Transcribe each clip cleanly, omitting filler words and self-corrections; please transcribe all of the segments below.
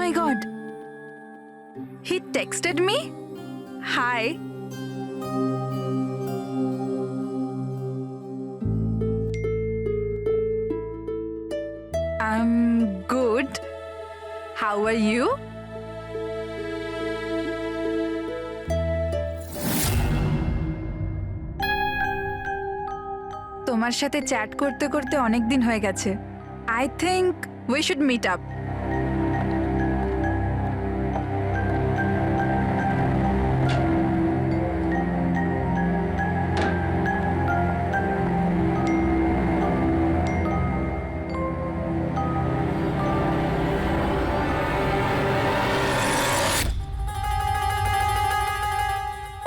my god. He texted me? Hi. I'm good. How are you? তোমার সাথে chat করতে করতে অনেক দিন হয়ে গেছে। I think we should meet up.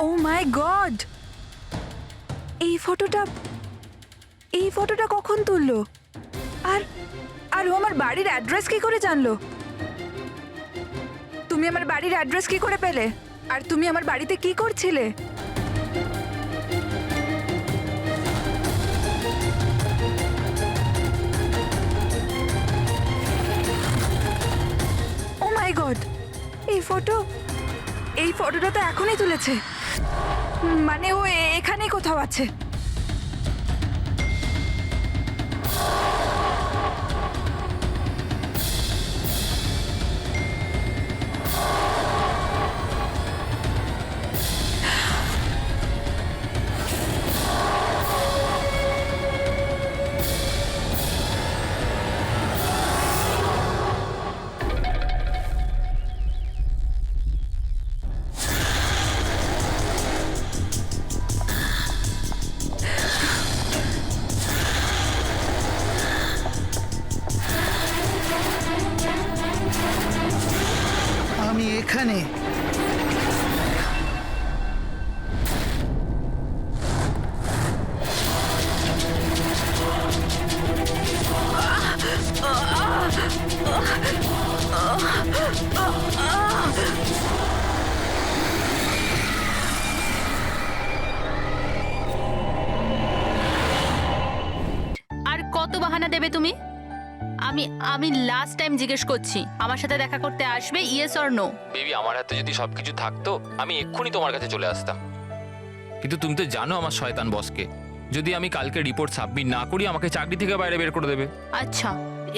Oh my god! এই ফটোটা কখন তুললো? আর ও আমার বাড়ির অ্যাড্রেস কি করে জানলো? তুমি আমার বাড়ির অ্যাড্রেস কি করে পেলে? আর তুমি আমার বাড়িতে কি করছিলে? ও মাই গড! এই ফটোটা তো এখনই তুলেছে। মানে ও এখানেই কোথাও আছে। আমি এখানে। আর কত বাহানা দেবে তুমি? আমি লাস্ট টাইম জিজ্ঞেস করছি, আমার সাথে দেখা করতে আসবে, ইয়েস অর নো? বেবি, আমার হাতে যদি সবকিছু থাকতো আমি এক্ষুনি তোমার কাছে চলে আসতাম, কিন্তু তুমি তো জানো আমার শয়তান বসকে। যদি আমি কালকে রিপোর্ট সাবমিট না করি আমাকে চাকরি থেকে বাইরে বের করে দেবে। আচ্ছা,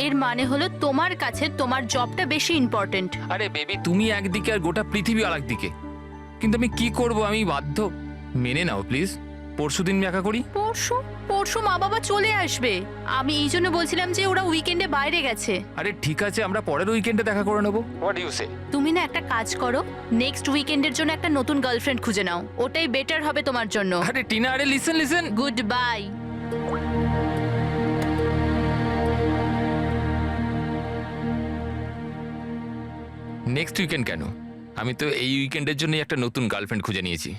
এর মানে হলো তোমার কাছে তোমার জবটা বেশি ইম্পর্টেন্ট। আরে বেবি, তুমি একদিকে আর গোটা পৃথিবী আর একদিকে, কিন্তু আমি কি করব? আমি বাধ্য। মেনে নাও প্লিজ, পরশুদিন দেখা করি। পরশু মা বাবা চলে আসবে। আমি এই জন্য বলছিলাম যে ওরা উইকেন্ডে বাইরে গেছে। আরে ঠিক আছে, আমরা পরের উইকেন্ডে দেখা করে নেবো। হোয়াট ইউ সে? তুমি না একটা কাজ করো, নেক্সট উইকেন্ডের জন্য একটা নতুন গার্লফ্রেন্ড খুঁজে নাও, ওটাই বেটার হবে তোমার জন্য। আরে টিনা, আরে listen. Good bye. Next weekend কেন? আমি তো এই উইকেন্ডের জন্য একটা নতুন গার্লফ্রেন্ড খুঁজে নিয়েছি।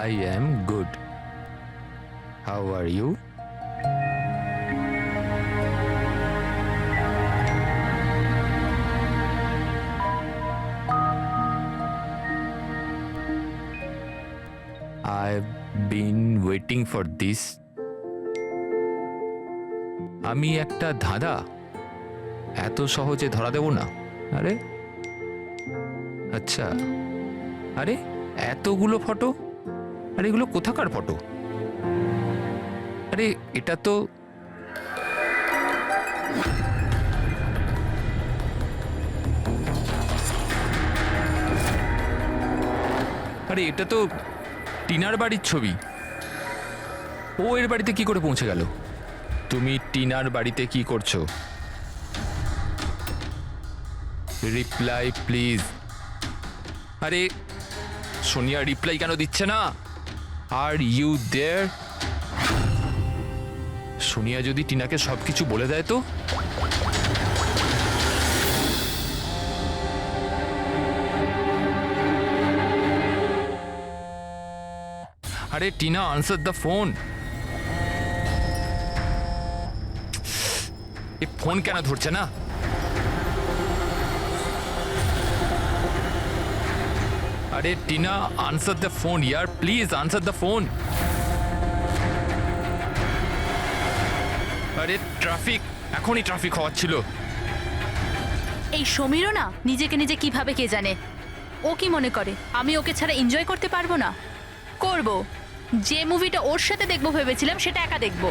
I am good. How are you? I've been waiting for this. আমি একটা ধাঁধা এত সহজে ধরা দেব না। আরে আচ্ছা, আরে এতগুলো ফটো, আরে এগুলো কোথাকার ফটো? আরে এটা তো টিনার বাড়ির ছবি। ও এর বাড়িতে কি করে পৌঁছে গেল? তুমি টিনার বাড়িতে কি করছো? Reply please. আরে সোনিয়া রিপ্লাই কেন দিচ্ছে না? Are you there? সোনিয়া যদি টিনাকে সবকিছু বলে দেয় তো? আরে Tina, answer the phone. A phone কেন ধরছে না? আরে Tina, answer the phone year, please answer the phone. আরে ট্রাফিক, এখনই ট্রাফিক হওয়াচ্ছিল। এই সমীরও না নিজেকে নিজে কিভাবে কে জানে। ও কি মনে করে আমি ওকে ছাড়া এনজয় করতে পারবো না? করব। যে মুভিটা ওর সাথে দেখবো ভেবেছিলাম সেটা একা দেখবো।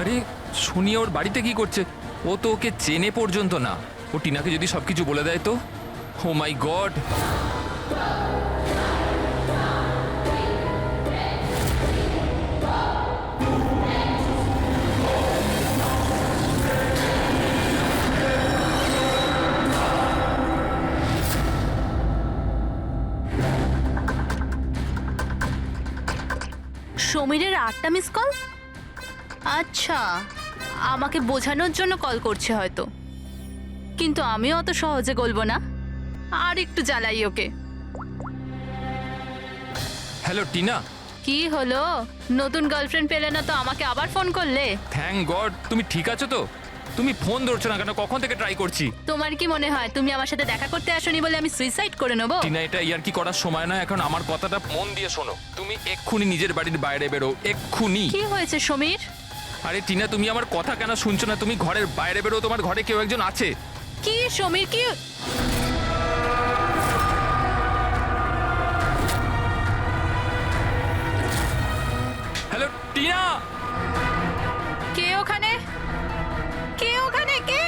আরে সোনিয়া ওর বাড়িতে কি করছে? ও তো ওকে চেনে পর্যন্ত না। ও টিনাকে যদি সবকিছু বলে দেয় তো? Oh my God! সমীরের 8টা মিস কল। আচ্ছা, আমাকে বোঝানোর জন্য কল করছে হয়তো, কিন্তু আমিও অত সহজে গলবো না। আর একটু জ্বালাই ওকে। হ্যালো টিনা। কি হলো? নতুন গার্লফ্রেন্ড পেলে না তো আমাকে আবার ফোন করলে? থ্যাংক গড, তুমি ঠিক আছো তো? তুমি ফোন ধরছো না কেন? কখন থেকে ট্রাই করছি। তোমার কি মনে হয় তুমি আমার সাথে দেখা করতে আসোনি বলে আমি সুইসাইড করে নেবো? টিনা, এটা ইয়ার্কি করার সময় না এখন। আমার কথাটা মন দিয়ে শোনো। তুমি এক্ষুনি নিজের বাড়ির বাইরে বেরো, এক্ষুনি। কি হয়েছে সমীর? আরে টিনা, তুমি আমার কথা কেন শুনছো না? তুমি ঘরের বাইরে বেরো, তোমার ঘরে কেউ একজন আছে। কি সমীর কি? হ্যালো টিনা। কে ওখানে? কে ওখানে? কে?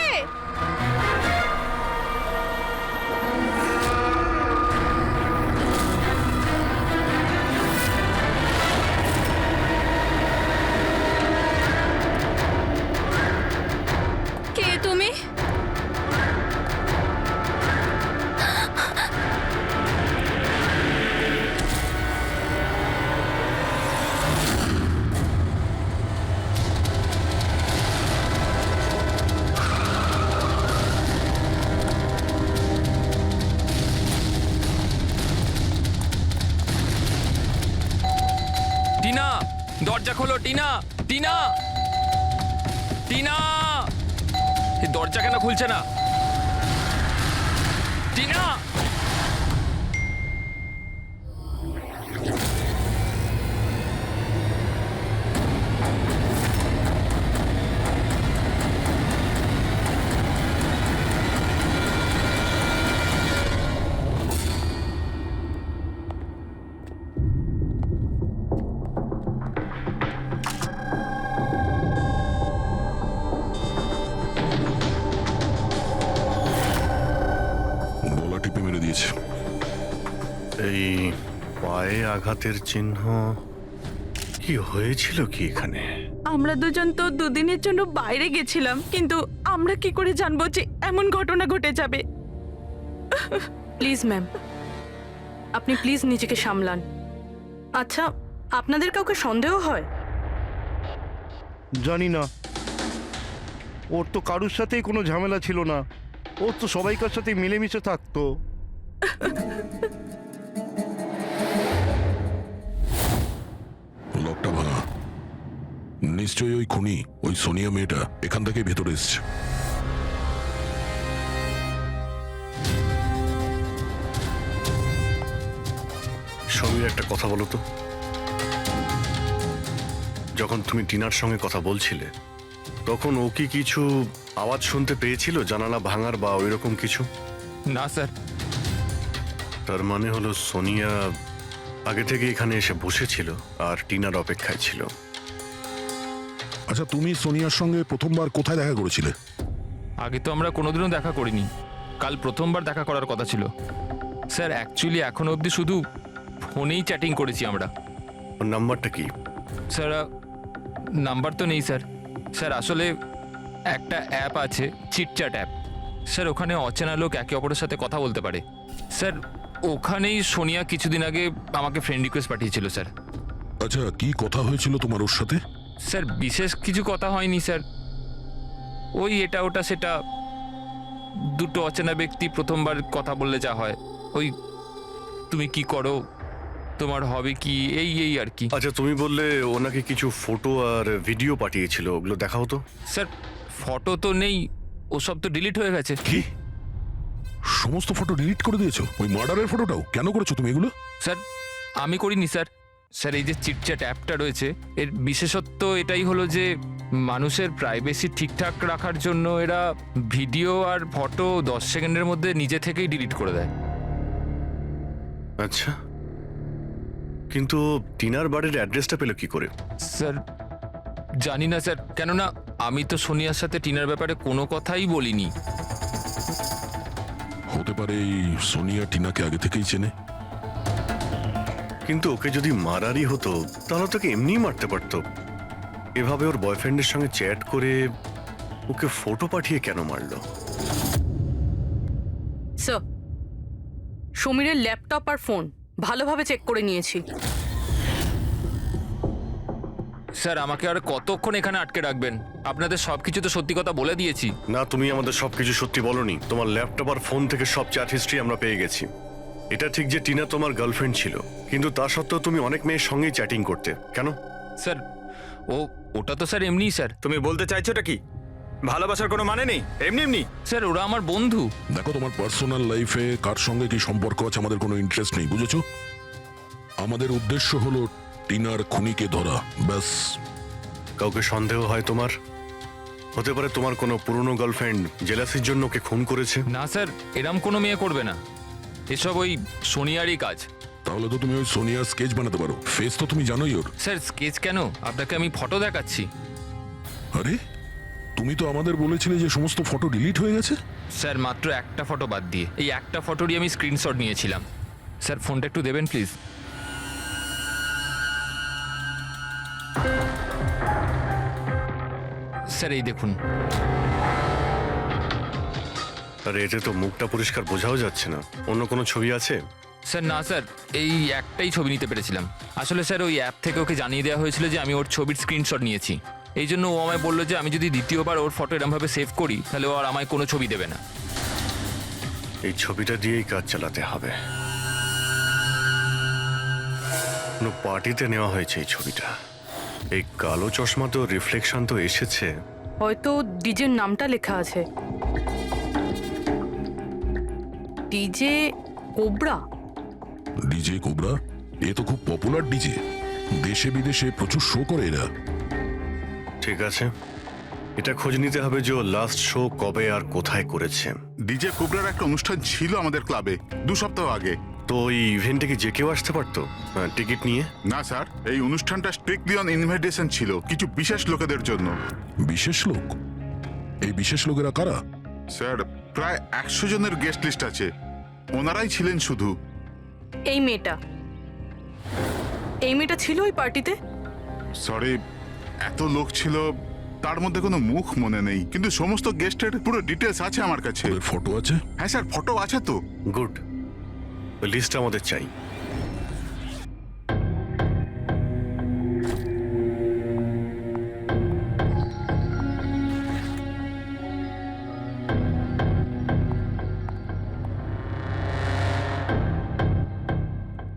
কে তুমি? টিনা, দরজা খোলো। টিনা, টিনা, টিনা, এই দরজা কেন খুলছে না? টিনা। গলা টিপে মেরে দিয়েছে। এই পায়ে আঘাতের চিহ্ন, কি হয়েছিল কি এখানে? আমরা দুজন তো দুদিনের জন্য বাইরে গেছিলাম, কিন্তু আমরা কি করে জানবো যে এমন ঘটনা ঘটে যাবে? প্লিজ ম্যাম, আপনি প্লিজ নিজেকে সামলান। আচ্ছা, আপনাদের কাউকে সন্দেহ হয়? জানি না, ওর তো কারুর সাথেই কোনো ঝামেলা ছিল না। ওর তো সবাইকার সাথে মিলেমিশে থাকতো। লকটা ভাঙা। নিশ্চয়ই ওই খুনি, ওই সোনিয়া মেয়েটা এখান থেকে ভেতরে এসছে। সমীর, একটা কথা বলো তো। যখন তুমি টিনার সঙ্গে কথা বলছিলে তখন ও কি কিছু আওয়াজ শুনতে পেয়েছিল, জানালা ভাঙার বা ওইরকম কিছু? না স্যার। তার মানে হলো সোনিয়া আগে থেকে এখানে এসে বসেছিল আর টিনার অপেক্ষায় ছিল। আচ্ছা, তুমি সোনিয়ার সঙ্গে প্রথমবার কোথায় দেখা করেছিলে? আগে তো আমরা কোনোদিনও দেখা করিনি। কাল প্রথমবার দেখা করার কথা ছিল স্যার। অ্যাকচুয়ালি এখনো অবধি শুধু ফোনেই চ্যাটিং করেছি আমরা। ওর নাম্বারটা কি? স্যার, নাম্বার তো নেই স্যার। স্যার আসলে একটা অ্যাপ আছে, চিটচ্যাট অ্যাপ স্যার। ওখানে অচেনা লোক একে অপরের সাথে কথা বলতে পারে স্যার। ওখানেই সোনিয়া কিছুদিন আগে আমাকে ফ্রেন্ড রিকোয়েস্ট পাঠিয়েছিল স্যার। আচ্ছা, কি কথা হয়েছিল তোমার ওর সাথে? স্যার বিশেষ কিছু কথা হয়নি স্যার। ওই এটা ওটা সেটা, দুটো অচেনা ব্যক্তি প্রথমবার কথা বললে যা হয়, ওই তুমি কি করো, তোমার হবি কি, এই এই আর কি। আচ্ছা, তুমি বললে ওনাকে কিছু ফটো আর ভিডিও পাঠিয়েছিল, ওগুলো দেখাও তো। স্যার ফটো তো নেই, ওসব তো ডিলিট হয়ে গেছে। কি সমস্ত ফটো ডিলিট করে দিয়েছো? ওই মার্ডারের ফটোটাও কেন করেছো তুমি এগুলো? স্যার আমি করিনি স্যার। স্যার এই যে চিটচ্যাট অ্যাপটা রয়েছে, এর বিশেষত্ব এটাই হলো যে মানুষের প্রাইভেসি ঠিকঠাক রাখার জন্য এরা ভিডিও আর ফটো 10 সেকেন্ডের মধ্যে নিজে থেকেই ডিলিট করে দেয়। আচ্ছা, কিন্তু টিনার বাড়ির অ্যাড্রেসটা পেলো কি করে? স্যার জানি না স্যার, কেননা আমি তো সোনিয়ার সাথে টিনার ব্যাপারে কোনো কথাই বলিনি। হতে পারে এই সোনিয়া টিনাকে আগে থেকেই চেনে। কিন্তু ওকে যদি মারারই হতো তাহলে তোকে এমনিই মারতে পারতো। এভাবে ওর বয়ফ্রেন্ডের সঙ্গে চ্যাট করে ওকে ফটো পাঠিয়ে কেন মারলো? স্যার, সমীরের ল্যাপটপ আর ফোন ভালোভাবে চেক করে নিয়েছি। স্যার আমাকে আর কতক্ষণ এখানে আটকে রাখবেন? আপনাদের সবকিছু তো সত্যি কথা বলে দিয়েছি। না, তুমি আমাদের সবকিছু সত্যি বলনি। তোমার ল্যাপটপ আর ফোন থেকে সব চ্যাট হিস্ট্রি আমরা পেয়ে গেছি। এটা ঠিক যে টিনা তোমার গার্লফ্রেন্ড ছিল, কিন্তু তা সত্ত্বেও তুমি অনেক মেয়ের সঙ্গেই চ্যাটিং করতে কেন? স্যার ওটা তো স্যার এমনিই স্যার। তুমি বলতে চাইছোটা কি? ভালোবাসার কোনো মানে নেই, এমনি এমনি? স্যার ওরা আমার বন্ধু। দেখো, তোমার পার্সোনাল লাইফে কার সঙ্গে কি সম্পর্ক আছে আমাদের কোনো ইন্টারেস্ট নেই, বুঝেছো? আমাদের উদ্দেশ্য হলো টিনার খুনিকে ধরা, ব্যাস। কাউকে সন্দেহ হয় তোমার? হতে পারে তোমার কোনো পুরনো গার্লফ্রেন্ড জেলাসির জন্য ওকে খুন করেছে। না স্যার, এরম কোনো মেয়ে করবে না, এসব ওই সোনিয়ারই কাজ। তাহলে তো তুমি ওই সোনিয়ার স্কেচ বানাতে পারো, ফেস তো তুমি জানোই ওর। স্যার স্কেচ কেন, আপনাকে আমি ফটো দেখাচ্ছি। আরে তুমি তো আমাদের বলেছিলে যে সমস্ত ফটো ডিলিট হয়ে গেছে। স্যার মাত্র একটা ফটো বাদ দিয়ে, এই একটা ফটোরই আমি স্ক্রিনশট নিয়েছিলাম। স্যার ফোনটা একটু দেবেন প্লিজ। স্যার এই দেখুন। আর এতে তো মুখটা পরিষ্কার বোঝাও যাচ্ছে না। অন্য কোনো ছবি আছে? স্যার না স্যার, এই একটাই ছবি নিতে পেরেছিলাম। আসলে স্যার ওই অ্যাপ থেকে ওকে জানিয়ে দেওয়া হয়েছিল যে আমি ওর ছবির স্ক্রিনশট নিয়েছি। এই জন্য ও আমায় বললো যে আমি যদি দ্বিতীয়বার ওর ফটো এরমভাবে সেভ করি তাহলে ও আর আমায় কোনো ছবি দেবে না। এই ছবিটা দিয়েই কাজ চালাতে হবে। কোনো পার্টিতে নেওয়া হয়েছে এই ছবিটা। এই কালো চশমাতেও রিফ্লেকশন তো এসেছে। হয়তো ডিজের নামটা লেখা আছে, ডিজে কোবরা। ডিজে কোবরা, এ তো খুব পপুলার ডিজে, দেশে বিদেশে প্রচুর শো করে এরা। ঠিক আছে, এটা খোঁজ নিতে হবে যে লাস্ট শো কবে আর কোথায় করেছে। ডিজে কোবরার একটা অনুষ্ঠান ছিল আমাদের ক্লাবে 2 সপ্তাহ আগে। তো ওই ইভেন্টে কি যে কেউ আসতে পারতো টিকিট নিয়ে? না স্যার, এই অনুষ্ঠানটা স্ট্রিক্টলি অন ইনভাইটেশন ছিল, কিছু বিশেষ লোকেদের জন্য। বিশেষ লোক? এই বিশেষ লোকেরা কারা? স্যার প্রায় 100 জনের গেস্ট লিস্ট আছে, ওনারাই ছিলেন শুধু। এই মেয়েটা ছিল ওই পার্টিতে? সরি, এত লোক ছিল, তার মধ্যে কোনো মুখ মনে নেই, কিন্তু সমস্ত গেস্টের পুরো ডিটেলস আছে আমার কাছে। ওদের ফটো আছে? হ্যাঁ স্যার, ফটো আছে তো। গুড, ওই লিস্টটা আমাদের চাই।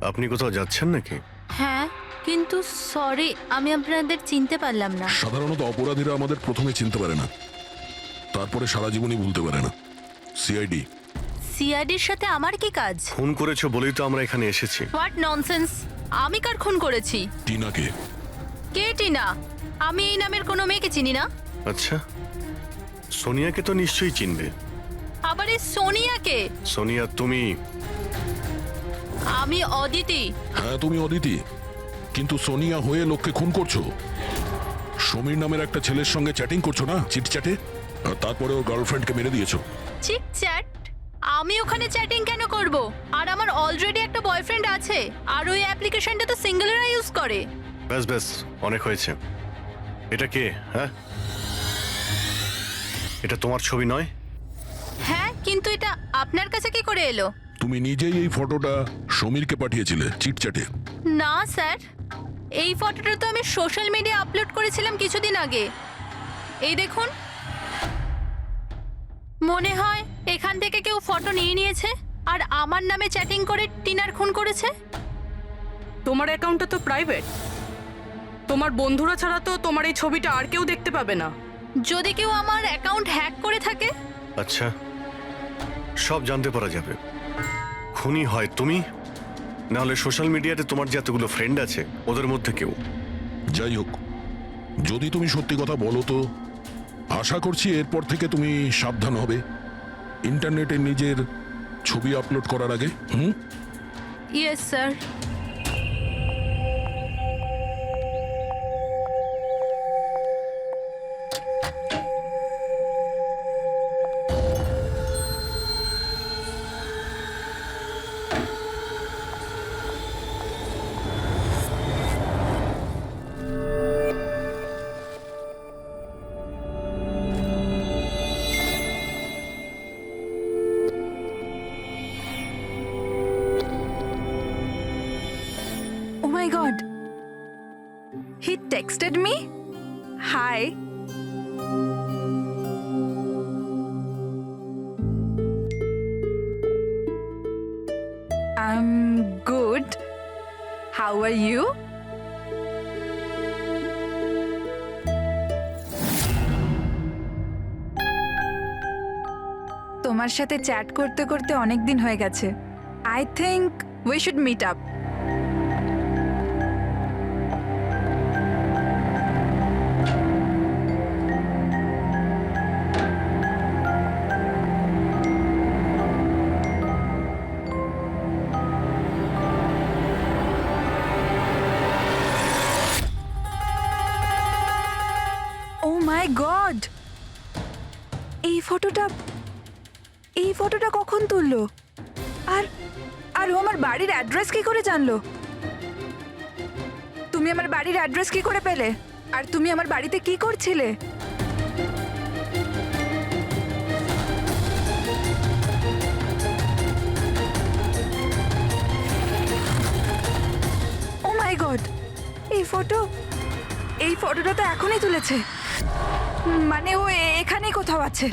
আপনি কোথাও যাচ্ছেন নাকি? হ্যাঁ, কিন্তু সরি, আমি আপনাদের চিনতে পারলাম না। সাধারণত অপরাধীরা আমাদের প্রথমে চিনতে পারে না, তারপরে সারা জীবনই ভুলতে পারে না। সিআইডি। সিআইডির সাথে আমার কি কাজ? খুন করেছো বলেই তো আমরা এখানে এসেছি। What nonsense! আমি কার খুন করেছি? টিনাকে। কে টিনা? আমি এই নামের কোনো মেয়েকে চিনি না। আচ্ছা, সোনিয়াকে তো নিশ্চয়ই চিনবে। আবার এই সোনিয়াকে? সোনিয়া তুমি? আমি অদিতি। হ্যাঁ তুমি অদিতি, কিন্তু সোনিয়া হয়ে লোককে খুন করছো। সমীর নামের একটা ছেলের সঙ্গে চ্যাটিং করছো না, চিটচ্যাটে, আর তারপরে ওর গার্লফ্রেন্ডকে মেরে দিয়েছো। Cheat chat? আমি ওখানে চ্যাটিং কেন করব? আর আমার অলরেডি একটা বয়ফ্রেন্ড আছে, আর ওই অ্যাপ্লিকেশনটা তো সিঙ্গেলরা ইউজ করে। ব্যাস ব্যাস, অনেক হয়েছে। এটা কে? হ্যাঁ, এটা তোমার ছবি নয়? হ্যাঁ, কিন্তু এটা আপনার কাছে কি করে এলো? তুমি নিজেই এই ফটোটা সমীরকে পাঠিয়েছিলে চিটচ্যাটে। না স্যার, এই ফটোটা তো আমি সোশ্যাল মিডিয়া আপলোড করেছিলাম কিছুদিন আগে। এই দেখুন, মনে হয় এখান থেকে কেউ ফটো নিয়ে নিয়েছে আর আমার নামে চ্যাটিং করে টিনার খুন করেছে। তোমার অ্যাকাউন্টটা তো প্রাইভেট। তোমার বন্ধুরা ছাড়া তো তোমার এই ছবিটা আর কেউ দেখতে পাবে না। যদি কেউ আমার অ্যাকাউন্ট হ্যাক করে থাকে? আচ্ছা, সব জানতে পারা যাবে। খুনি হয় তুমি, নাহলে সোশ্যাল মিডিয়াতে তোমার যে এতগুলো ফ্রেন্ড আছে ওদের মধ্যে কেউ। যাই হোক, যদি তুমি সত্যি কথা বলো তো আশা করছি এরপর থেকে তুমি সাবধান হবে ইন্টারনেটে নিজের ছবি আপলোড করার আগে। Yes sir. Oh my god. He texted me? Hi. I'm good. How are you? তোমার সাথে চ্যাট করতে করতে অনেক দিন হয়ে গেছে। I think we should meet up. Oh my god, এই ফটোটা কখন তুললো? আর আর ও আমার বাড়ির অ্যাড্রেস কি করে জানলো? তুমি আমার বাড়ির অ্যাড্রেস কি করে পেলে? আর তুমি আমার বাড়িতে কি করছিলে? ও মাই গড, এই ফটোটা তো এখনই তুলেছে। মানে ও এখানেই কোথাও আছে।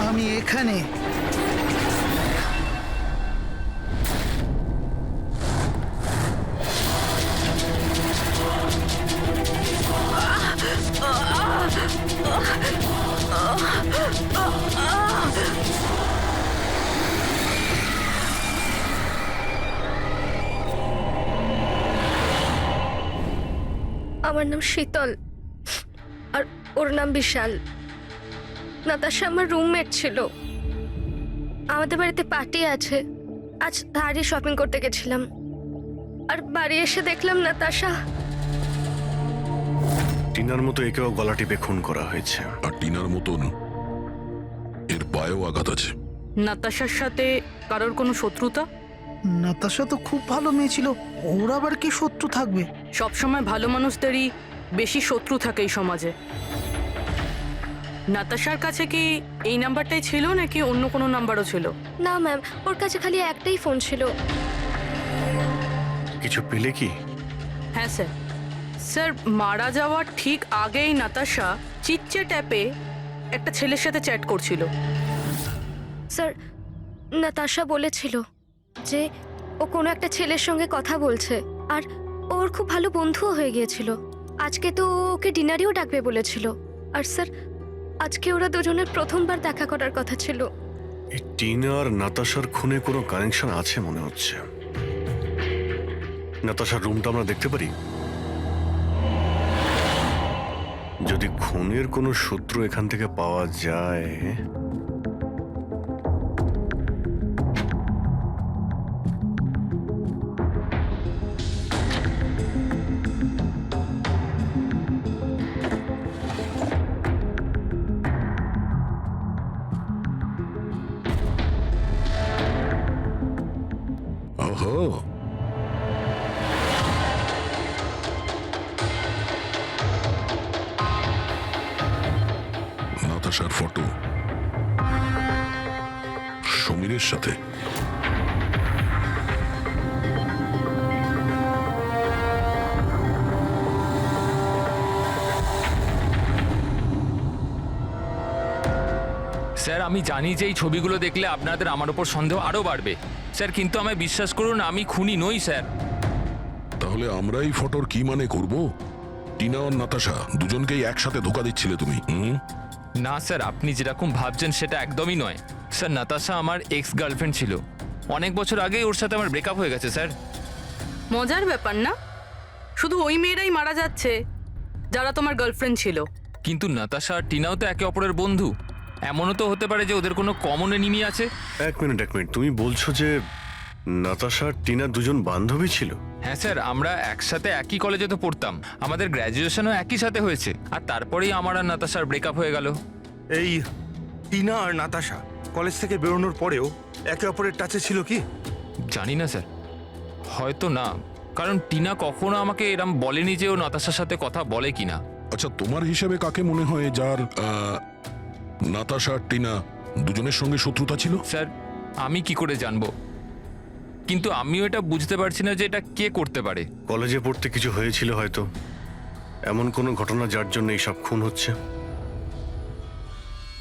আমি এখানে। আমার নাম শীতল আর ওর নাম বিশাল। নাতাশা আমার রুমমেট ছিল। আমাদের বাড়িতে পার্টি আছে, আজ ধারে শপিং করতে গেছিলাম আর বাড়ি এসে দেখলাম নাতাশা। টিনার মতো একেও গলা টিপে খুন করা হয়েছে। আর টিনার মতন এর পায়েও আঘাত আছে। নাতাশার সাথে কারোর কোনো শত্রুতা? নাতাশা তো খুব ভালো মেয়ে ছিল, ওর আবার কি শত্রু থাকবে? সবসময় ভালো মানুষদেরই বেশি শত্রু থাকে এই সমাজে। নাতাশার কাছে কি এই নাম্বারটাই ছিল নাকি অন্য কোনো নাম্বারও ছিল? না ম্যাম, ওর কাছে খালি একটাই ফোন ছিল। কিছু পেলে কি? হ্যাঁ স্যার। স্যার, মারা যাওয়ার ঠিক আগেই নাতাশা চিটচ্যাট অ্যাপে একটা ছেলের সাথে চ্যাট করছিল। স্যার, নাতাশা বলেছিল যে ও কোনো একটা ছেলের সঙ্গে কথা বলছে আর ওর খুব ভালো বন্ধুও হয়ে গিয়েছিল। আজকে তো ও ওকে ডিনারেও ডাকবে বলেছিল। আর স্যার, আজকে ওরা দুজনের প্রথমবার দেখা করার কথা ছিল। এই টিনা আর নাতাশার খুনে কোনো কানেকশন আছে মনে হচ্ছে। নাতাশার রুমটা আমরা দেখতে পারি? যদি খুনের কোনো সূত্র এখান থেকে পাওয়া যায়। নাতাশার ফটো সমীরের সাথে। স্যার আমি জানি যে এই ছবিগুলো দেখলে আপনাদের আমার ওপর সন্দেহ আরও বাড়বে স্যার, কিন্তু আমায় বিশ্বাস করুন আমি খুনি নই স্যার। তাহলে আমরা এই ফটোর কি মানে করব? টিনা আর নাতাশা দুজনকেই একসাথে ধোকা দিচ্ছিলে তুমি। না স্যার, আপনি যেরকম ভাবছেন সেটা একদমই নয় স্যার। নাতাশা আমার এক্স গার্লফ্রেন্ড ছিল, অনেক বছর আগেই ওর সাথে আমার ব্রেকআপ হয়ে গেছে স্যার। মজার ব্যাপার না? শুধু ওই মেয়েরাই মারা যাচ্ছে যারা তোমার গার্লফ্রেন্ড ছিল। কিন্তু নাতাশা আর টিনাও তো একে অপরের বন্ধু, এমনও তো হতে পারে যে ওদের কোনো কমন এনিমি আছে। এক মিনিট, তুমি বলছো যে নাতাশা আর টিনা দুজন বান্ধবী ছিল? হ্যাঁ স্যার, আমরা একসাথে একই কলেজে তো পড়তাম, আমাদের গ্র্যাজুয়েশনও একই সাথে হয়েছে, আর তারপরেই আমার আর নাতাশার ব্রেকআপ হয়ে গেল। এই টিনা আর নাতাশা কলেজ থেকে বেরোনোর পরেও একে অপরের টাচে ছিল কি? জানি না স্যার, হয়তো না, কারণ টিনা কখনো আমাকে এরম বলেনি যে ও নাতাশার সাথে কথা বলে কিনা। আচ্ছা, তোমার হিসেবে কাকে মনে হয় যার নাতাশা আর টিনা দুজনের সঙ্গে শত্রুতা ছিল? স্যার আমি কি করে জানবো, কিন্তু আমিও এটা বুঝতে পারছি না যে এটা কে করতে পারে। কলেজে পড়তে কিছু হয়েছিল হয়তো, এমন কোনো ঘটনা যার জন্য এইসব খুন হচ্ছে।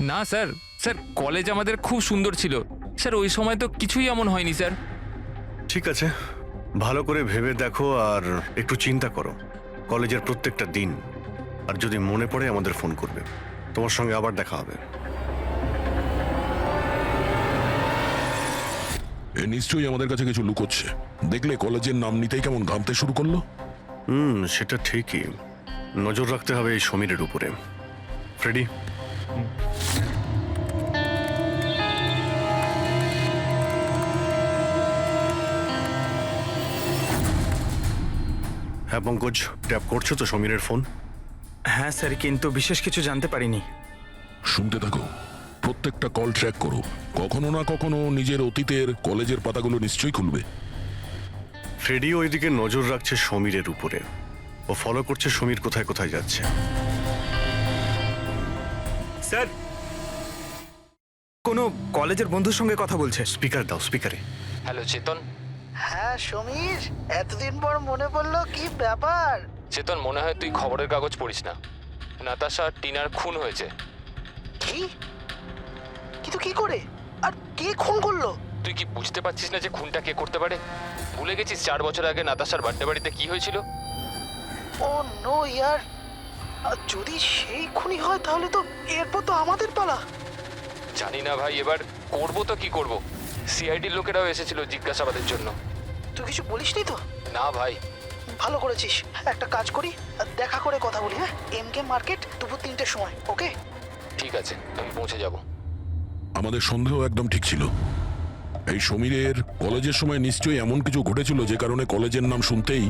না স্যার, স্যার কলেজ আমাদের খুব সুন্দর ছিল স্যার, ওই সময় তো কিছুই এমন হয়নি স্যার। ঠিক আছে, ভালো করে ভেবে দেখো আর একটু চিন্তা করো কলেজের প্রত্যেকটা দিন, আর যদি মনে পড়ে আমাদের ফোন করবে, তোমার সঙ্গে আবার দেখা হবে। এ নিশ্চয়ই আমাদের কাছে কিছু লুকোচ্ছে। দেখলে কলেজের নাম নিতেই কেমন ঘামতে শুরু করলো। সেটা ঠিকই, নজর রাখতে হবে এই সমীরের উপরে। ফ্রেডি, হ্যাঁ পঙ্কজ, ট্যাপ করছো তো সমীরের ফোন? হ্যাঁ স্যার, কিন্তু বিশেষ কিছু জানতে পারিনি। শুনতে থাকো, প্রত্যেকটা কল ট্র্যাক করো, কখনো না কখনো নিজের অতীতের কলেজের পাতাগুলো নিশ্চয়ই খুলবে। ফ্রেডি ওইদিকে নজর রাখছে সমীরের উপরে, ও ফলো করছে সমীর কোথায় কোথায় যাচ্ছে। স্যার, কোনো কলেজের বন্ধুর সঙ্গে কথা বলছে। স্পিকার দাও, স্পিকারে। হ্যালো চেতন। হ্যাঁ সমীর, এতদিন পর মনে পড়লো, কি ব্যাপার? চেতন, মনে হয় তুই খবরের কাগজ পড়িস না, নাতাশা আর টিনার খুন হয়েছে। কি? কিন্তু কি করে আর কে খুন করলো? তুই কি বুঝতে পারছিস না যে খুনটা কে করতে পারে? ভুলে গেছিস 4 বছর আগে নাতাশার বার্থডে বাড়িতে কি হয়েছিল? ও নো ইয়ার, যদি সেই খুনি হয় তাহলে তো এরপর তো আমাদের পালা। জানি না ভাই, এবার করবো তো কি করব। সিআইডির লোকেরাও এসেছিল জিজ্ঞাসাবাদের জন্য। তুই কিছু বলিসনি তো? না ভাই। ভালো করেছিস, একটা কাজ করি, দেখা করে কথা বলি। হ্যাঁ, এমকে মার্কেট দুপুর 3টের সময়, ওকে? ঠিক আছে, আমি পৌঁছে যাব। আমাদের সন্দেহ একদম ঠিক ছিল। এই সমীরের কলেজের সময় নিশ্চয়ই এমন কিছু ঘটেছিল যে কারণে কলেজের নাম শুনতেই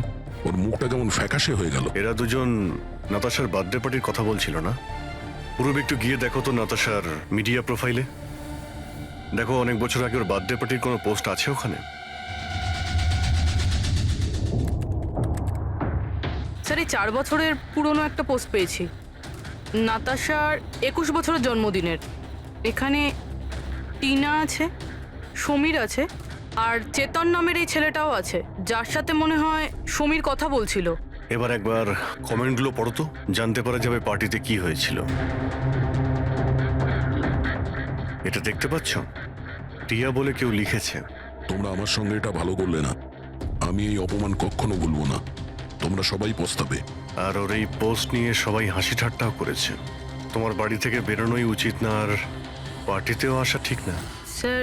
ওর মুখটা কেমন ফ্যাকাশে হয়ে গেল। এরা দুজন নাতাশার বার্থডে পার্টির কথা বলছিল না? পূর্বে একটু গিয়ে দেখো তো নাতাশার মিডিয়া প্রোফাইলে, দেখো অনেক বছর আগে ওর বার্থডে পার্টির কোনো পোস্ট আছে ওখানে? স্যার এই 4 বছরের পুরনো একটা পোস্ট পেয়েছি, নাতাশার 21 বছরের জন্মদিনের। এখানে টিনা আছে, সমীর আছে, আর চেতন নামের এই ছেলেটাও আছে, যার সাথে মনে হয় সমীর কথা বলছিল। এবার একবার কমেন্টগুলো পড়ো তো, জানতে পারা যাবে পার্টিতে কি হয়েছিল। এটা দেখতে পাচ্ছ? টিয়া বলে কেউ লিখেছে। তোমরা আমার সঙ্গে এটা ভালো করলে না, আমি এই অপমান কখনো ভুলবো না, তোমরা সবাই পস্তাবে। আর ওর এই পোস্ট নিয়ে সবাই হাসি ঠাট্টাও করেছে। তোমার বাড়ি থেকে বেরোনোই উচিত না, আর পার্টিতেও আসা ঠিক না। স্যার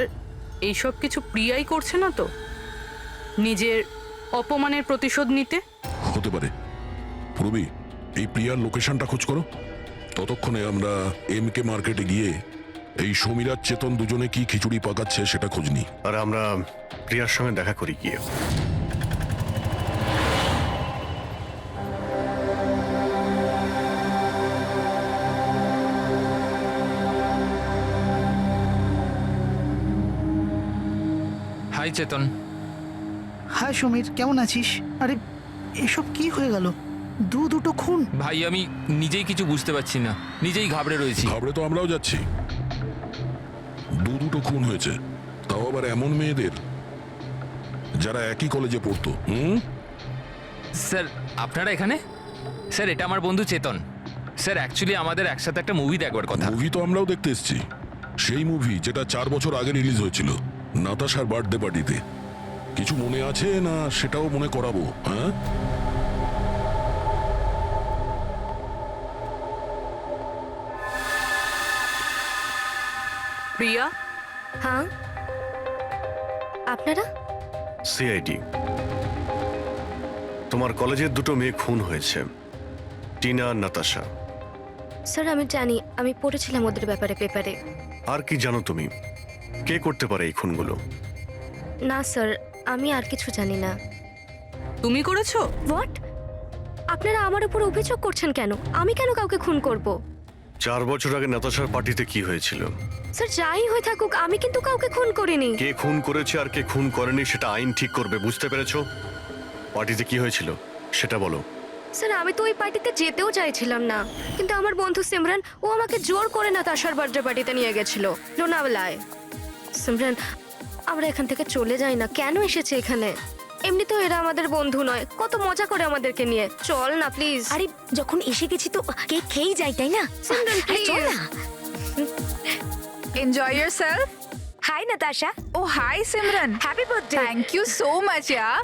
এইসব কিছু প্রিয়াই করছে না তো, নিজের অপমানের প্রতিশোধ নিতে? হতে পারে। পূর্বী, এই প্রিয়ার লোকেশনটা খোঁজ করো, ততক্ষণে আমরা এমকে মার্কেটে গিয়ে এই সমীর আর চেতন দুজনে কি খিচুড়ি পাকাচ্ছে সেটা খোঁজ নিই। আর আমরা প্রিয়ার সঙ্গে দেখা করি গিয়ে। হাই চেতন। হাই সমীর, কেমন আছিস? আরে এসব কি হয়ে গেল? দুটো খুন। ভাই আমি নিজেই কিছু বুঝতে পারছি না, নিজেই ঘাবড়ে রয়েছি। ঘাবড়ে তো আমরাও যাচ্ছি। দুটো খুন হয়েছে, তাও আবার এমন মেয়েদের যারা একই কলেজে পড়তো। স্যার আপনারা এখানে? স্যার এটা আমার বন্ধু চেতন। স্যার অ্যাকচুয়ালি আমাদের একসাথে একটা মুভি দেখবার কথা। মুভি তো আমরাও দেখতে এসেছি, সেই মুভি যেটা 4 বছর আগে রিলিজ হয়েছিল, নাতাশার বার্থডে পার্টিতে। কিছু মনে আছে না সেটাও মনে করাবো? হ্যাঁ, প্রিয়া, হ্যাঁ, আপনারা? সিআইডি। তোমার কলেজের দুটো মেয়ে খুন হয়েছে, টিনা আর নাতাশা। স্যার আমি জানি, আমি পড়েছিলাম ওদের ব্যাপারে পেপারে। আর কি জানো তুমি? কে করতে পারে এই খুনগুলো? না স্যার, আমি আর কিছু জানি না। তুমি করেছো? হোয়াট? আপনারা আমার উপর অভিযোগ করছেন কেন? আমি কেন কাউকে খুন করব? 4 বছর আগে নাতাশার পার্টিতে কি হয়েছিল? স্যার যাই হয়ে থাকুক, আমি কিন্তু কাউকে খুন করিনি। কে খুন করেছে আর কে খুন করেনি সেটা আইন ঠিক করবে, বুঝতে পেরেছো? পার্টিতে কি হয়েছিল সেটা বলো। স্যার আমি তো ওই পার্টিতে যেতেও চাইছিলাম না, কিন্তু আমার বন্ধু সিমরান ও আমাকে জোর করে নাতাশার বার্থডে পার্টিতে নিয়ে গেছিল লোনাওয়ালায়। সিমরান, আমরা এখান থেকে চলে যাই না, কেন এসেছে এখানে? এমনি তো এরা আমাদের বন্ধু নয়, কত মজা করে আমাদেরকে নিয়ে। চল না প্লিজ। আরে যখন এসে গেছি তো কেক খেয়েই যাই, তাই না? সিমরান আরে চল প্লিজ। না। Enjoy yourself. Hi Natasha, Oh, hi Simran. Happy birthday. Thank you so much, yeah.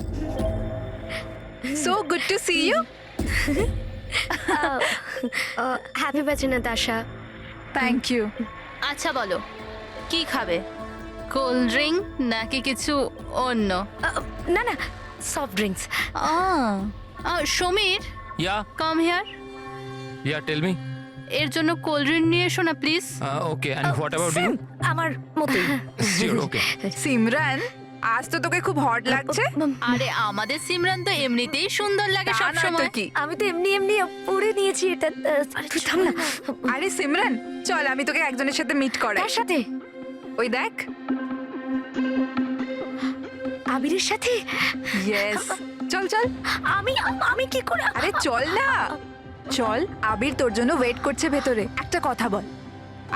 So good to see you. Happy birthday Natasha. Thank you. আচ্ছা বলো, কি খাবে? কোল্ড ড্রিঙ্ক নাকি কিছু অন্য? না না, soft drinks. Samir, yeah come here. Yeah tell me. এর জন্য কোল্ড ড্রিঙ্ক নিয়ে এসো না please. Okay, and what about you? আমার মতোই। শিওর, ওকে। সিমরান, আজ তো তোকে খুব হট লাগছে। আরে আমাদের সিমরান তো এমনিতেই সুন্দর লাগে তা সব নয় তো সময়। কি? আমি তো এমনি এমনি পরে নিয়েছি এটা। তুই থাম না। আরে সিমরান, চল আমি তোকে একজনের সাথে মিট করাই। তার সাথে? ওই দেখ। আবিরের সাথে? ইয়েস, চল চল। আমি আমি কি করে? আরে চল না, চল। আবির তোর জন্য ওয়েট করছে ভেতরে। একটা কথা বল,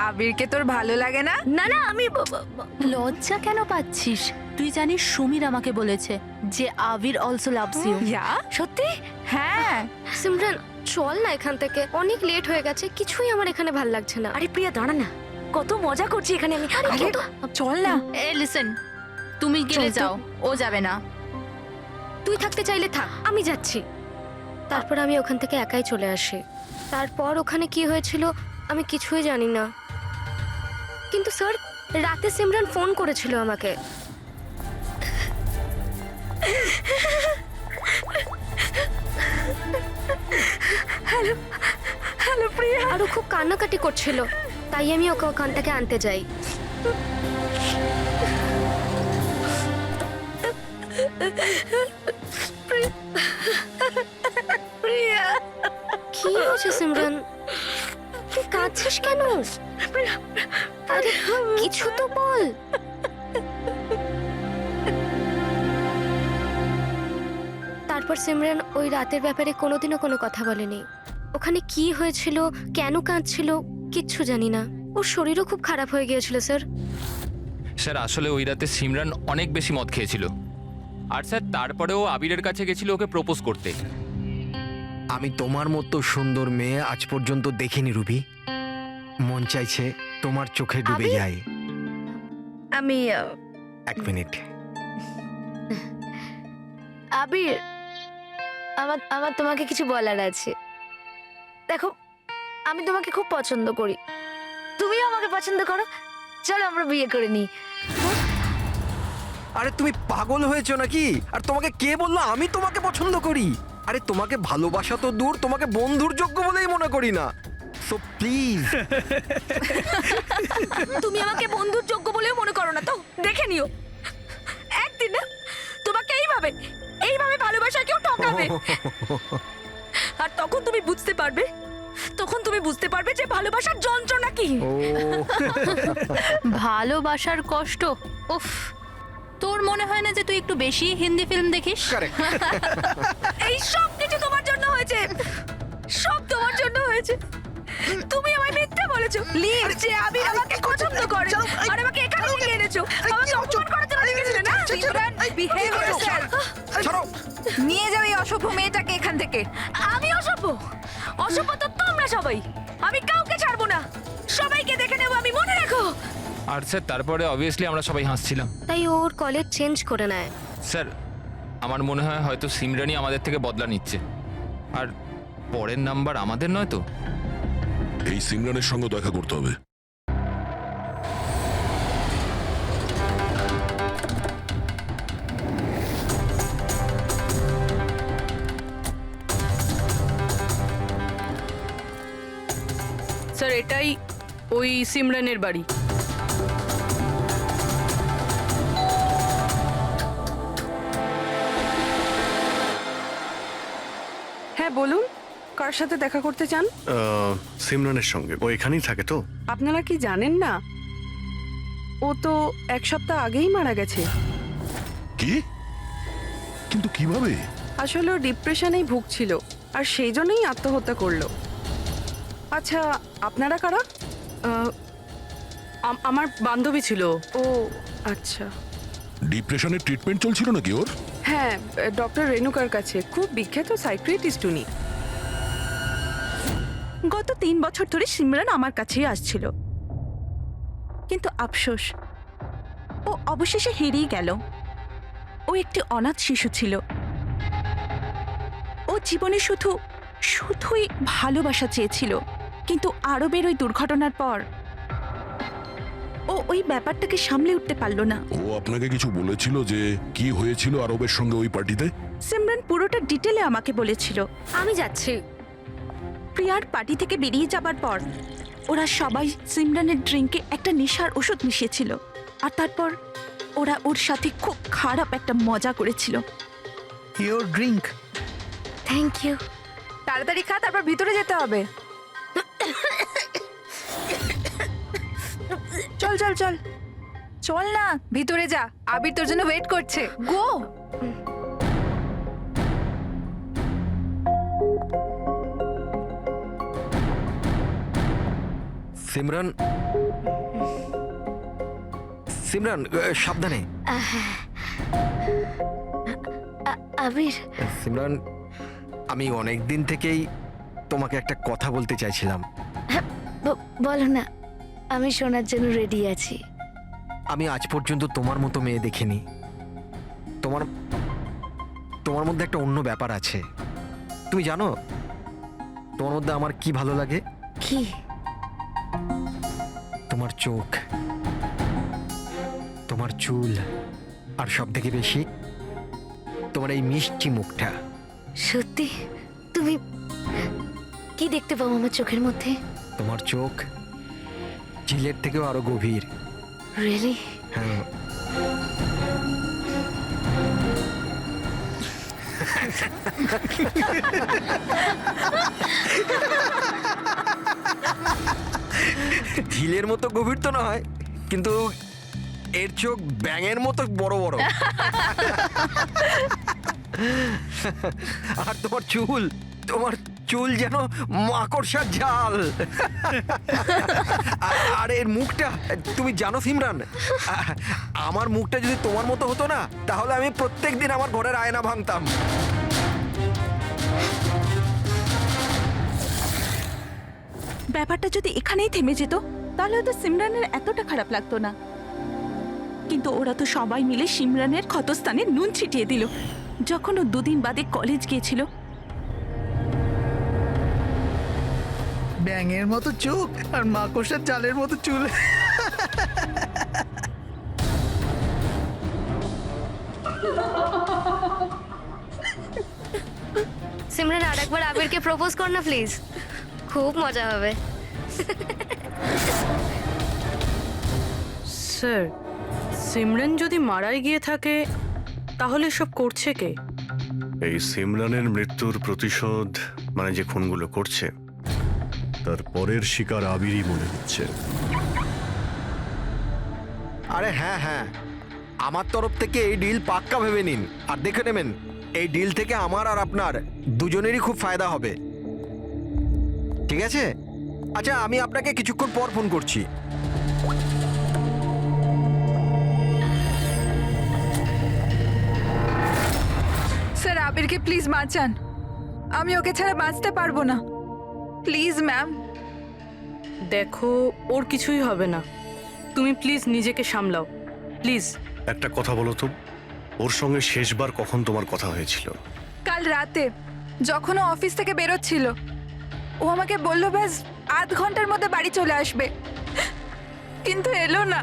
আবিরকে তোর ভালো লাগে না? না না, আমি লজ্জা কেন পাচ্ছিস? তুই জানিস সমীর আমাকে বলেছে যে আবির অলসো লাভস ইউ। ইয়া, সত্যি? হ্যাঁ। সিমরান চল না এখান থেকে, অনেক লেট হয়ে গেছে, কিছুই আমার এখানে ভাল লাগছে না। আরে প্রিয়া দাঁড়া না, কত মজা করছি এখানে আমি। আরে চল না। এ লিসেন, তুমি গেলে চল তো। যাও, ও যাবে না। তুই থাকতে চাইলে থাক, আমি যাচ্ছি। তারপর আমি ওখান থেকে একাই চলে আসি। তারপর ওখানে কি হয়েছিল আমি কিছুই জানি না, কিন্তু স্যার রাতে সিমরান ফোন করেছিল আমাকে। হ্যালো হ্যালো প্রিয়া। আর ও খুব কান্নাকাটি করছিল, তাই আমি ওকে ওখান থেকে আনতে যাই। প্রিয়া, কি হয়েছে সিমরান? তুই কাঁদছিস কেন? আরে কিছু তো বল। তারপর সিমরান ওই রাতের ব্যাপারে কোনোদিনও কোনো কথা বলেনি। ওখানে কি হয়েছিল, কেন কাঁদছিল কিচ্ছু জানি না। ওর শরীরও খুব খারাপ হয়ে গিয়েছিল স্যার। স্যার আসলে ওই রাতে সিমরান অনেক বেশি মদ খেয়েছিল, আর স্যার তারপরে ও আবিরের কাছে গেছিল ওকে প্রপোজ করতে। আমি তোমার মতো সুন্দর মেয়ে আজ পর্যন্ত দেখিনি রুবি। মন চাইছে তোমার চোখে ডুবে আবির? যাই। আমি 1 মিনিট। আবির, আমার তোমাকে কিছু বলার আছে। দেখো, আমি তোমাকে খুব পছন্দ করি, তুমিও আমাকে পছন্দ করো, চলো আমরা বিয়ে করে নিই। আরে তুমি পাগল হয়েছো নাকি? আর তোমাকে কে বললো আমি তোমাকে পছন্দ করি? আরে তোমাকে ভালোবাসা তো দূর, তোমাকে বন্ধুর যোগ্য বলেই মনে করি না। So please. তুমি আমাকে বন্ধুর যোগ্য বলেও মনে করো না তো? দেখে নিও একদিন না তোমাকে এইভাবে এইভাবে ভালোবাসা কেউ ঠকাবে, আর তখন তুমি বুঝতে পারবে, যে ভালোবাসার যন্ত্রণা কি। ভালোবাসার কষ্ট, উফ, তোর মনে মনে হয় না যে তুই একটু বেশি হিন্দি ফিল্ম দেখিস? এই সব কিছু তোমার জন্য হয়েছে, সব তোমার জন্য হয়েছে। তুমি আমায় মিথ্যে বলেছো লিভ যে আবির আমাকে পছন্দ করে আর আমাকে এখানে নিয়ে এনেছো, আমাকে অপমান করার জন্য লিখেছিলে না? Simran, behave yourself. নিয়ে যাও এই অসভ্য মেয়েটাকে এখান থেকে। আমি অসভ্য? অসভ্য তো তোমরা সবাই। আমি কাউকে ছাড়বো না, সবাইকে দেখে নেবো আমি, মনে রেখো। আর স্যার তারপরে অবভিয়াসলি আমরা সবাই হাসছিলাম। তাই ওর কলেজ চেঞ্জ করে নেয়। স্যার আমার মনে হয় হয়তো সিমরানই আমাদের থেকে বদলা নিচ্ছে, আর পরের নাম্বার আমাদের নয় তো। এই সিমরানের সঙ্গে দেখা করতে হবে। স্যার এটাই ওই সিমরানের বাড়ি। হ্যাঁ বলুন, কার সাথে দেখা করতে চান? সিমরানের সঙ্গে। ও এখানেই থাকে তো? আপনারা কি জানেন না ও তো 1 সপ্তাহ আগেই মারা গেছে। কি? কিন্তু কিভাবে? আসলে ও ডিপ্রেশনেই ভুগছিল আর সেই জন্যই আত্মহত্যা করলো। আচ্ছা আপনারা কারা? আমার বান্ধবী ছিল। ও আচ্ছা। ডিপ্রেশনের ট্রিটমেন্ট চলছিল নাকি ওর? হ্যাঁ, ডক্টর রেণুকার কাছে, খুব বিখ্যাত সাইকিয়াট্রিস্ট উনি। গত 3 বছর ধরে সিমরান আমার কাছেই আসছিল, কিন্তু আফসোস ও অবশেষে হেরিয়ে গেল। ও একটি অনাথ শিশু ছিল। ও জীবনে শুধুই ভালোবাসা চেয়েছিল, কিন্তু আরবের ওই দুর্ঘটনার পর ও ওই ব্যাপারটাকে সামলে উঠতে পারলো না। ও আপনাকে কিছু বলেছিল যে কি হয়েছিল আরবের সঙ্গে ওই পার্টিতে? সিমরান পুরোটা ডিটেলে আমাকে বলেছিল। আমি যাচ্ছি। প্রিয়ার পার্টি থেকে বেরিয়ে যাবার পর ওরা সবাই সিমরানের ড্রিঙ্কে একটা নেশার ওষুধ মিশিয়েছিল, আর তারপর ওরা ওর সাথে খুব খারাপ একটা মজা করেছিল। Your drink. Thank you. তাড়াতাড়ি খা, তারপর ভিতরে যেতে হবে। চল চল চল চল না, ভিতরে যা, আবির তোর জন্য ওয়েট করছে। গো। সিমরান, সিমরান সাবধানে। আবির, সিমরান, আমি অনেক দিন থেকেই তোমাকে একটা কথা বলতে চাইছিলাম। বলো না, আমি শোনার জন্য রেডি আছি। আমি আজ পর্যন্ত তোমার মতো মেয়ে দেখিনি। তোমার মধ্যে একটা অন্য ব্যাপার আছে। তুমি জানো তোমার মধ্যে আমার কি ভালো লাগে? কি? তোমার চোখ, তোমার চুল, আর সব থেকে বেশি তোমার এই মিষ্টি মুখটা। সত্যি? তুমি কি দেখতে পাও আমার চোখের মধ্যে? তোমার চোখ ঝিলের থেকেও আরো গভীর। রিয়েলি? হ্যাঁ। ঝিলের মতো গভীর তো নয়, কিন্তু এর চোখ ব্যাঙের মতো বড় বড়। আর তোমার চুল যেন মাকড়সার জাল। আর এর মুখটা, তুমি জানো সিমরান, আমার মুখটা যদি তোমার মতো হতো না, তাহলে আমি প্রত্যেকদিন আমার ঘরের আয়না ভাঙতাম। ব্যাপারটা যদি এখানেই থেমে যেত তাহলে হয়তো সিমরানের এতটা খারাপ লাগতো না, কিন্তু ওরা তো সবাই মিলে সিমরানের ক্ষতস্থানে নুন ছিটিয়ে দিল। যখন ও 2 দিন বাদে কলেজ গিয়েছিল। ব্যাঙের মতো চোখ আর মাকড়সার জালের মতো চুল। সিমরান, আরেকবার আবিরকে প্রপোজ কর না প্লিজ, খুব মজা হবে। স্যার, সিমরান যদি মারাই গিয়ে থাকে তাহলে সব করছে কে? এই সিমরানের মৃত্যুর প্রতিশোধ, মানে যে খুনগুলো করছে, তার পরের শিকার আবিরই মনে হচ্ছে। আরে হ্যাঁ হ্যাঁ, আমার তরফ থেকে এই ডিল পাক্কা ভেবে নিন আর দেখে নেবেন এই ডিল থেকে আমার আর আপনার দুজনেরই খুব ফায়দা হবে। ঠিক আছে? আচ্ছা, আমি আপনাকে কিছুক্ষণ পর ফোন করছি। স্যার আবিরকে প্লিজ বাঁচান, আমি ওকে ছাড়া বাঁচতে পারবো না, প্লিজ ম্যাম। দেখো, ওর কিছুই হবে না, তুমি প্লিজ নিজেকে সামলাও, প্লিজ। একটা কথা বলো তো, ওর সঙ্গে শেষবার কখন তোমার কথা হয়েছিল? কাল রাতে যখন ও অফিস থেকে বেরোচ্ছিল, ও আমাকে বলল ব্যাস আধ ঘন্টার মধ্যে বাড়ি চলে আসবে, কিন্তু এলো না।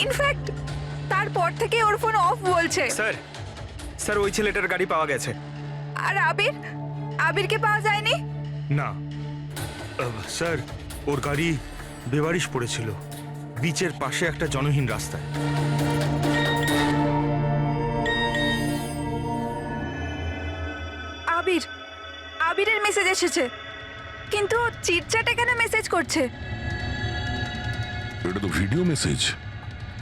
ইনফ্যাক্ট তারপর থেকে ওর ফোন অফ বলছে। স্যার ওই ছেলেটার গাড়ি পাওয়া গেছে। আর আবিরকে পাওয়া যায়নি? না স্যার, ওর গাড়ি বেবারিশ পড়েছিল বিচের পাশে একটা জনহীন রাস্তায়। আবিরের মেসেজ এসেছে, কিন্তু চিটচ্যাটে কেন মেসেজ করছে? এটা তো ভিডিও মেসেজ।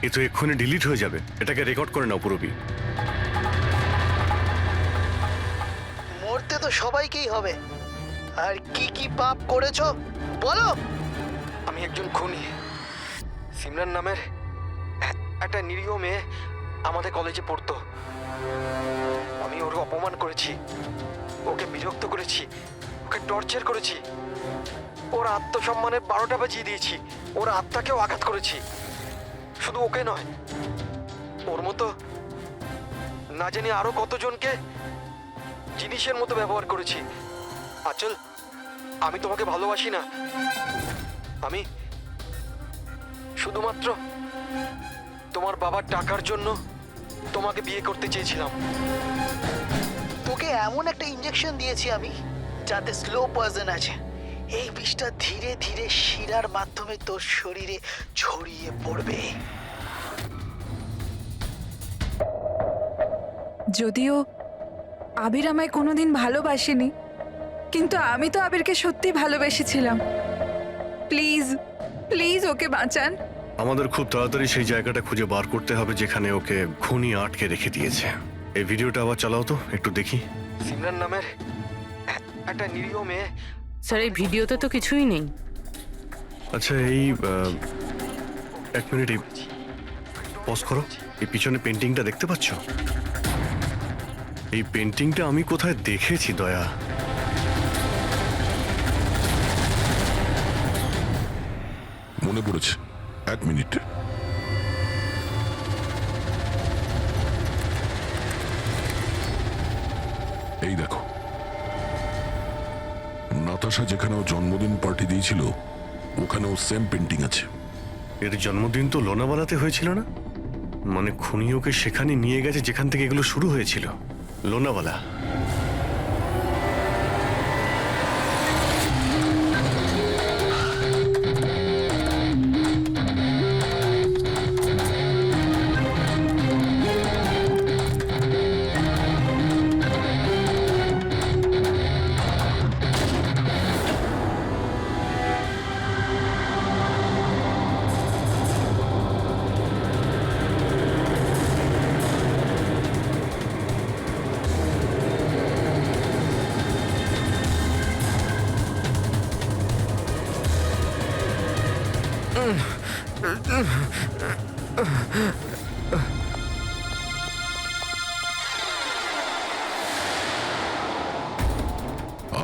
এ তো এক্ষুনি ডিলিট হয়ে যাবে, এটাকে রেকর্ড করে নাও পুরবি। মরতে তো সবাইকেই হবে, আর কি কি পাপ করেছো বলো। আমি একজন খুনি। সিমরান নামের একটা নিরীহ মেয়ে আমাদের কলেজে পড়তো। আমি ওর অপমান করেছি, ওকে বিরক্ত করেছি, ওকে টর্চার করেছি, ওর আত্মসম্মানের 12টা বাজিয়ে দিয়েছি, ওর আত্মাকেও আঘাত করেছি। শুধু ওকে নয়, ওর মতো না জানি আরো কতজনকে জিনিসের মতো ব্যবহার করেছি। আচল, আমি তোমাকে ভালোবাসি না, আমি শুধুমাত্র তোমার বাবার টাকার জন্য তোমাকে বিয়ে করতে চেয়েছিলাম। তোকে এমন একটা ইঞ্জেকশন দিয়েছি আমি, যাতে স্লো পয়জন আছে। এই বিষটা ধীরে ধীরে শিরার মাধ্যমে তোর শরীরে ছড়িয়ে পড়বে। যদিও আবির আমায় কোনোদিন ভালোবাসেনি, কিন্তু আমি তো আবিরকে সত্যি ভালোবেসেছিলাম। প্লিজ প্লিজ ওকে বাঁচান। আমাদের খুব তাড়াতাড়ি সেই জায়গাটা খুঁজে বার করতে হবে যেখানে ওকে খুনি আটকে রেখে দিয়েছে। এই ভিডিওটা আবার চালাও তো, একটু দেখি। সিমরান নামের একটা নিরীহ মেয়ে। স্যার এই ভিডিওতে তো কিছুই নেই। আচ্ছা, এই 1 মিনিট পজ করো। এই পিছনে পেন্টিংটা দেখতে পাচ্ছ? এই পেন্টিংটা আমি কোথায় দেখেছি দয়া। মনে পড়েছে, 1 মিনিট। এই দেখো, নাতাশা যেখানে ও জন্মদিন পার্টি দিয়েছিল ওখানেও সেম পেন্টিং আছে। এর জন্মদিন তো লোনাওয়ালাতে হয়েছিল না? মানে খুনি ওকে সেখানে নিয়ে গেছে যেখান থেকে এগুলো শুরু হয়েছিল, লোনাওয়ালা।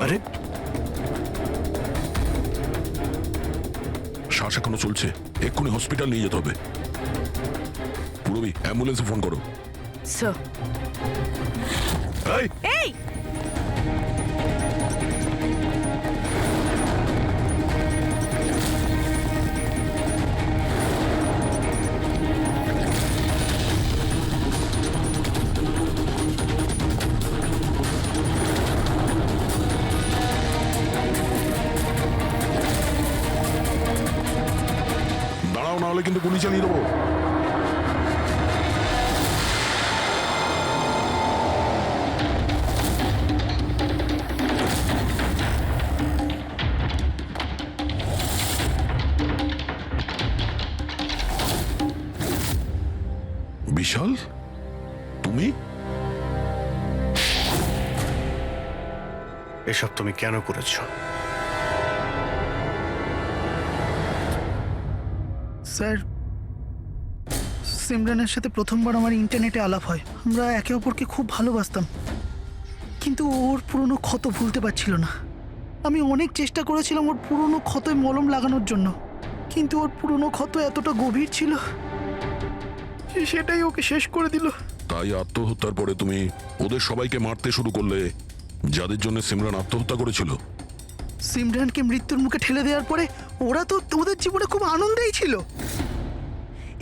আরে শ্বাস এখনো চলছে, এক্ষুনি হসপিটাল নিয়ে যেতে হবে। পুরবি, অ্যাম্বুলেন্সে ফোন করো। স্যার। এই দাঁড়াও, না হলে কিন্তু গুলি চালিয়ে দেবো। তুমি? এসব তুমি কেন করেছো? স্যার, সিমরানের সাথে প্রথমবার আমার ইন্টারনেটে আলাপ হয়। আমরা একে অপরকে খুব ভালোবাসতাম, কিন্তু ওর পুরনো ক্ষত ভুলতে পারছিল না। আমি অনেক চেষ্টা করেছিলাম ওর পুরনো ক্ষতয় মলম লাগানোর জন্য, কিন্তু ওর পুরনো ক্ষত এতটা গভীর ছিল সেটাই ওকে শেষ করে দিল। তাই আত্মহত্যার পরে তুমি ওদের সবাইকে মারতে শুরু করলে, যাদের জন্য সিমরান আত্মহত্যা করেছিল। সিমরানকে মৃত্যুর মুখে ঠেলে দেওয়ার পরে ওরা তো ওদের জীবনে খুব আনন্দেই ছিল।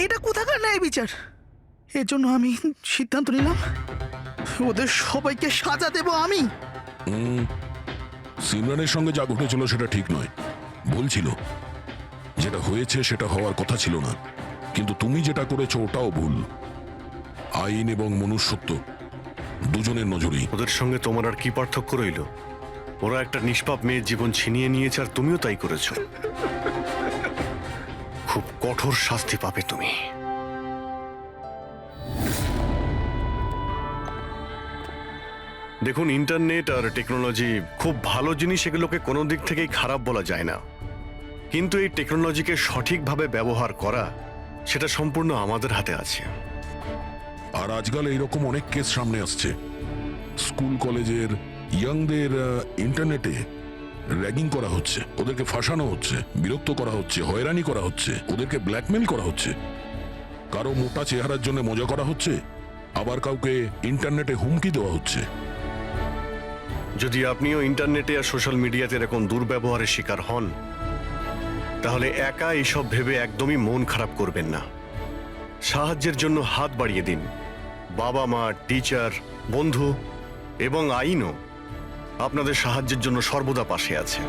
এটা কোথাকার ন্যায় বিচার? এর জন্য আমি সিদ্ধান্ত নিলাম ওদের সবাইকে সাজা দেব আমি। সিমরানের সঙ্গে যা ঘটেছিল সেটা ঠিক নয়, ভুল ছিল। যেটা হয়েছে সেটা হওয়ার কথা ছিল না, কিন্তু তুমি যেটা করেছো ওটাও ভুল। আইন এবং মনুষ্যত্ব দুজনের নজরেই। ওদের সঙ্গে তোমার আর কি পার্থক্য রইল? ওরা একটা নিষ্পাপ মেয়ের জীবন ছিনিয়ে নিয়েছে, আর তুমিও তাই করেছো। খুব কঠোর শাস্তি পাবে তুমি। দেখুন, ইন্টারনেট আর টেকনোলজি খুব ভালো জিনিস, এগুলোকে কোনো দিক থেকেই খারাপ বলা যায় না। কিন্তু এই টেকনোলজিকে সঠিকভাবে ব্যবহার করা, সেটা সম্পূর্ণ আমাদের হাতে আছে। আর আজকাল এইরকম অনেক কেস সামনে আসছে। স্কুল কলেজের ইয়াংদের ইন্টারনেটে র্যাগিং করা হচ্ছে, ওদেরকে ফাঁসানো হচ্ছে, বিরক্ত করা হচ্ছে, হয়রানি করা হচ্ছে, ওদেরকে ব্ল্যাকমেল করা হচ্ছে। কারো মোটা চেহারার জন্য মজা করা হচ্ছে, আবার কাউকে ইন্টারনেটে হুমকি দেওয়া হচ্ছে। যদি আপনিও ইন্টারনেটে আর সোশ্যাল মিডিয়াতে এরকম দুর্ব্যবহারের শিকার হন, তাহলে একা এইসব ভেবে একদমই মন খারাপ করবেন না। সাহায্যের জন্য হাত বাড়িয়ে দিন। বাবা মা, টিচার, বন্ধু এবং আইনও আপনাদের সাহায্যের জন্য সর্বদা পাশে আছে।